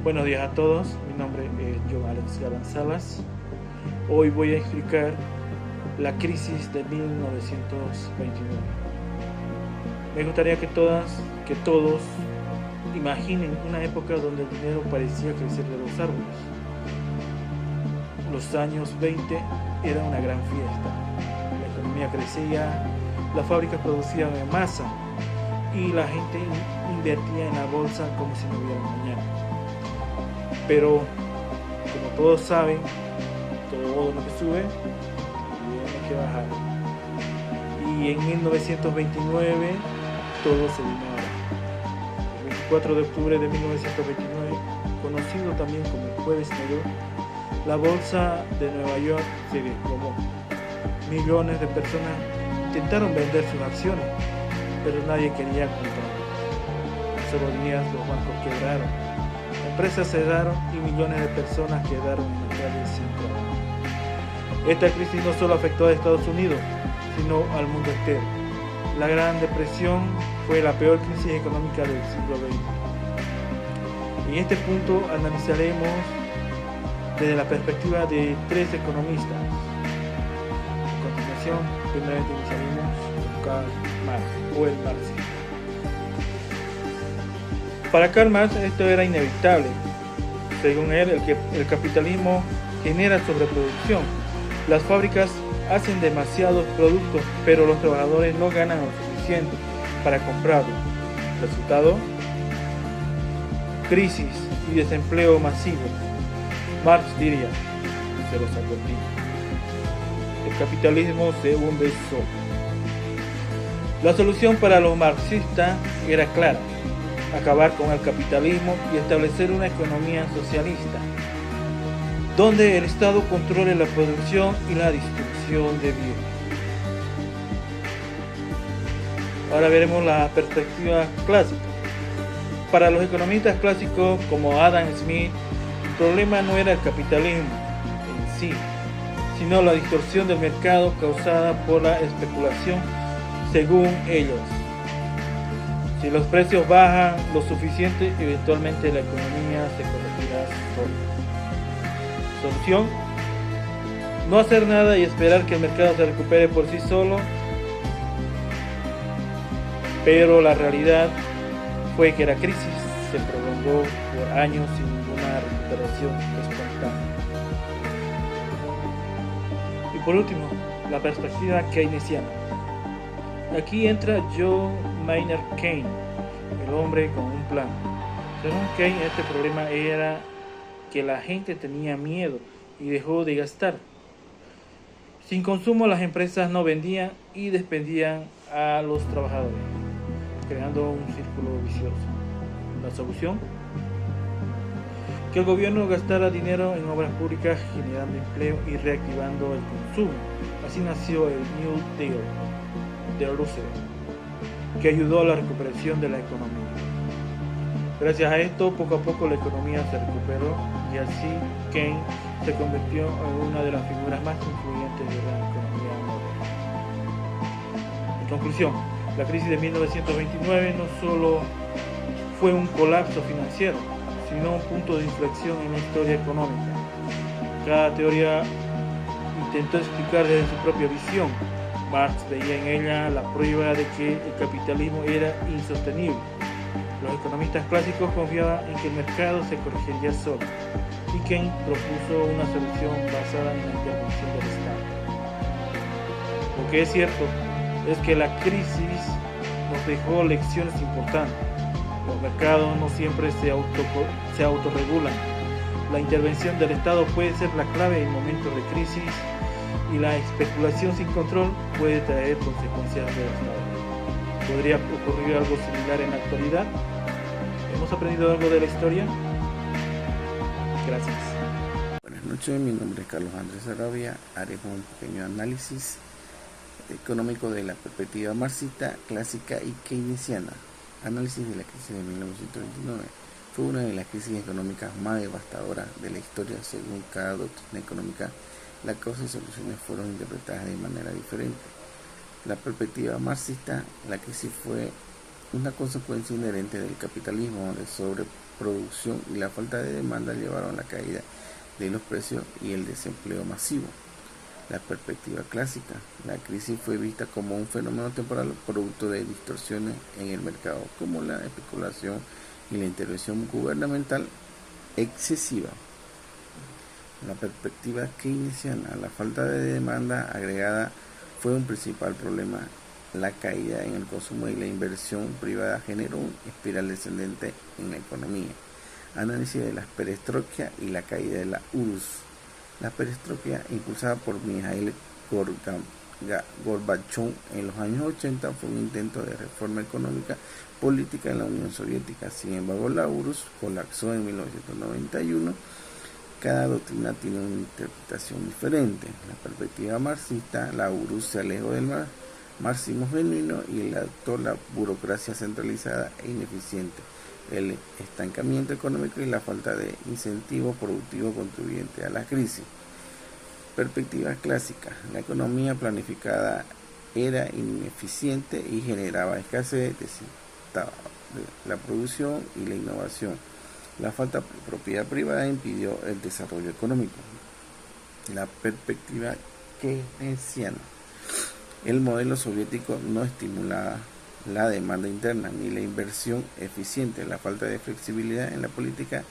Buenos días a todos, mi nombre es John Alex Galán Salas. Hoy voy a explicar la crisis de 1929. Me gustaría que todos imaginen una época donde el dinero parecía crecer de los árboles. Los años 20 era una gran fiesta. La economía crecía, las fábricas producían en masa y la gente invertía en la bolsa como si no hubiera mañana. Pero, como todos saben, todo lo que sube tiene que bajar. Y en 1929 todo se vino abajo. El 24 de octubre de 1929, conocido también como el Jueves Negro, la bolsa de Nueva York se desplomó. Millones de personas intentaron vender sus acciones, pero nadie quería comprarlas. En solo días los bancos quebraron, empresas cerraron y millones de personas quedaron en la calle sin trabajo. Esta crisis no solo afectó a Estados Unidos, sino al mundo entero. La Gran Depresión fue la peor crisis económica del siglo XX. En este punto analizaremos desde la perspectiva de tres economistas. A continuación, primeramente iniciaremos con Karl Marx o el marxismo. Para Karl Marx esto era inevitable. Según él, el capitalismo genera sobreproducción. Las fábricas hacen demasiados productos, pero los trabajadores no ganan lo suficiente para comprarlos. Resultado: crisis y desempleo masivo. Marx diría, se los advertí, el capitalismo se hunde solo. La solución para los marxistas era clara: acabar con el capitalismo y establecer una economía socialista, donde el Estado controle la producción y la distribución de bienes. Ahora veremos la perspectiva clásica. Para los economistas clásicos como Adam Smith, el problema no era el capitalismo en sí, sino la distorsión del mercado causada por la especulación, según ellos. Si los precios bajan lo suficiente, eventualmente la economía se corregirá sola. Solución: no hacer nada y esperar que el mercado se recupere por sí solo. Pero la realidad fue que la crisis se prolongó por años sin ninguna recuperación espontánea. Y por último, la perspectiva keynesiana. Aquí entra John Maynard Keynes, el hombre con un plan. Según Keynes, este problema era que la gente tenía miedo y dejó de gastar. Sin consumo, las empresas no vendían y despedían a los trabajadores, creando un círculo vicioso. La solución: que el gobierno gastara dinero en obras públicas, generando empleo y reactivando el consumo. Así nació el New Deal de Roosevelt, que ayudó a la recuperación de la economía. Gracias a esto, poco a poco la economía se recuperó y así Keynes se convirtió en una de las figuras más influyentes de la economía moderna. En conclusión, la crisis de 1929 no solo fue un colapso financiero, sino un punto de inflexión en la historia económica. Cada teoría intentó explicar desde su propia visión. Marx veía en ella la prueba de que el capitalismo era insostenible. Los economistas clásicos confiaban en que el mercado se corregiría solo, y Keynes propuso una solución basada en la intervención del Estado. Lo que es cierto es que la crisis nos dejó lecciones importantes. Los mercados no siempre se autorregulan. La intervención del Estado puede ser la clave en momentos de crisis, y la especulación sin control puede traer consecuencias devastadoras. ¿Podría ocurrir algo similar en la actualidad? ¿Hemos aprendido algo de la historia? Gracias. Buenas noches, mi nombre es Carlos Andrés Arabia. Haremos un pequeño análisis económico de la perspectiva marxista, clásica y keynesiana. Análisis de la crisis de 1929. Fue una de las crisis económicas más devastadoras de la historia. Según cada doctrina económica, las causas y soluciones fueron interpretadas de manera diferente. La perspectiva marxista, la crisis fue una consecuencia inherente del capitalismo de producción y la falta de demanda llevaron a la caída de los precios y el desempleo masivo. La perspectiva clásica. La crisis fue vista como un fenómeno temporal producto de distorsiones en el mercado, como la especulación y la intervención gubernamental excesiva. La perspectiva keynesiana. La falta de demanda agregada fue un principal problema. La caída en el consumo y la inversión privada generó una espiral descendente en la economía. Análisis de la perestroika y la caída de la URSS. La perestroika, impulsada por Mikhail Gorbachev en los años 80, fue un intento de reforma económica política en la Unión Soviética. Sin embargo, la URSS colapsó en 1991. Cada doctrina tiene una interpretación diferente. En la perspectiva marxista, la URSS se alejó del marxismo genuino y adoptó la burocracia centralizada e ineficiente, el estancamiento económico y la falta de incentivos productivos contribuyentes a la crisis. Perspectiva clásica. La economía planificada era ineficiente y generaba escasez, desestabilizaba la producción y la innovación. La falta de propiedad privada impidió el desarrollo económico. La perspectiva keynesiana. El modelo soviético no estimulaba la demanda interna ni la inversión eficiente. La falta de flexibilidad en la política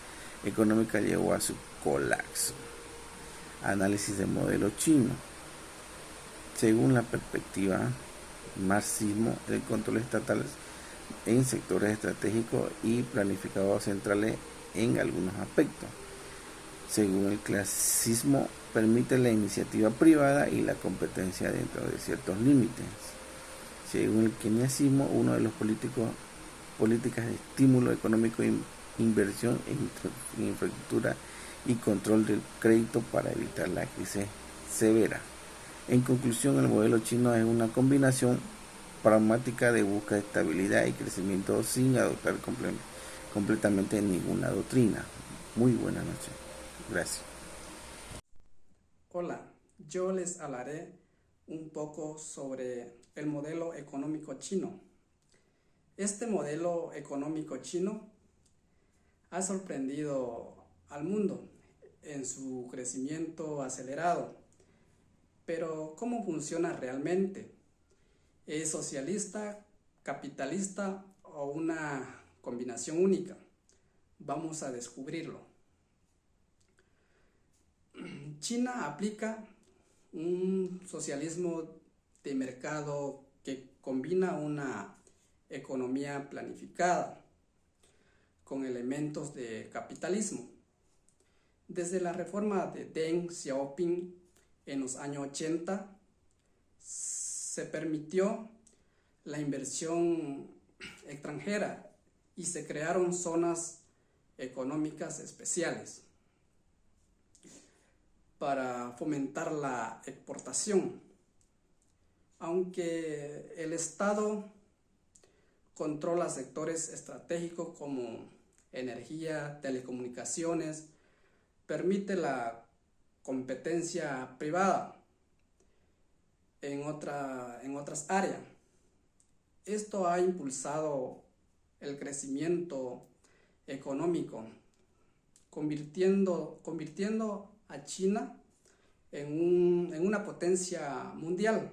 económica llevó a su colapso. Análisis del modelo chino. Según la perspectiva marxismo, el control estatal en sectores estratégicos y planificados centrales en algunos aspectos. Según el clasismo, permite la iniciativa privada y la competencia dentro de ciertos límites. Según el keynesianismo, uno de los políticas de estímulo económico, inversión en infraestructura y control del crédito para evitar la crisis severa. En conclusión, el modelo chino es una combinación pragmática de búsqueda de estabilidad y crecimiento sin adoptar completamente ninguna doctrina. Muy buenas noches. Gracias. Hola, yo les hablaré un poco sobre el modelo económico chino. Este modelo económico chino ha sorprendido al mundo en su crecimiento acelerado. Pero, ¿cómo funciona realmente? ¿Es socialista, capitalista o una combinación única? Vamos a descubrirlo. China aplica un socialismo de mercado que combina una economía planificada con elementos de capitalismo. Desde la reforma de Deng Xiaoping en los años 80, se permitió la inversión extranjera y se crearon zonas económicas especiales para fomentar la exportación. Aunque el Estado controla sectores estratégicos como energía, telecomunicaciones, permite la competencia privada en otras áreas. Esto ha impulsado el crecimiento económico, convirtiendo a China en una potencia mundial.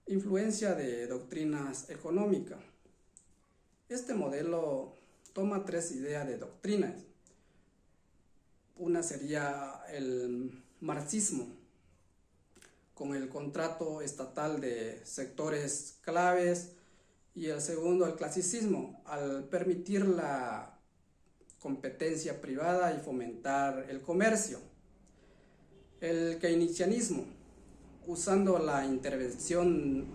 Influencia de doctrinas económicas. Este modelo toma tres ideas de doctrinas. Una sería el marxismo, con el contrato estatal de sectores claves, y el segundo, el clasicismo, al permitir la competencia privada y fomentar el comercio. El keynesianismo, usando la intervención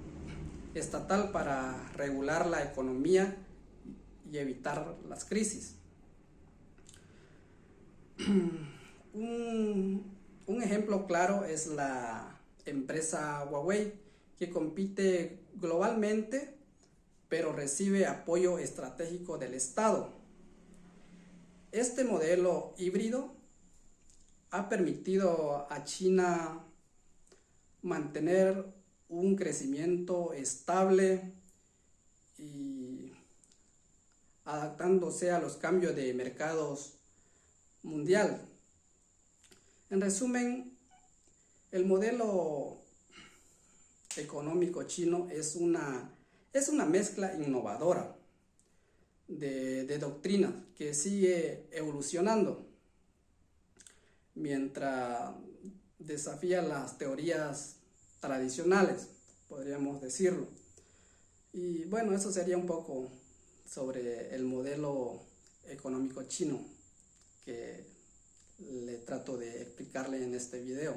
estatal para regular la economía y evitar las crisis. Un ejemplo claro es la empresa Huawei, que compite globalmente, pero recibe apoyo estratégico del Estado. Este modelo híbrido ha permitido a China mantener un crecimiento estable y adaptándose a los cambios de mercados mundial. En resumen, el modelo económico chino es una mezcla innovadora de doctrinas que sigue evolucionando mientras desafía las teorías tradicionales, podríamos decirlo. Y bueno, eso sería un poco sobre el modelo económico chino que le trato de explicarle en este video.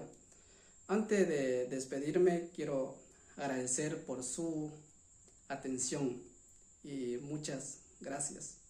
Antes de despedirme, quiero agradecer por su atención y muchas gracias.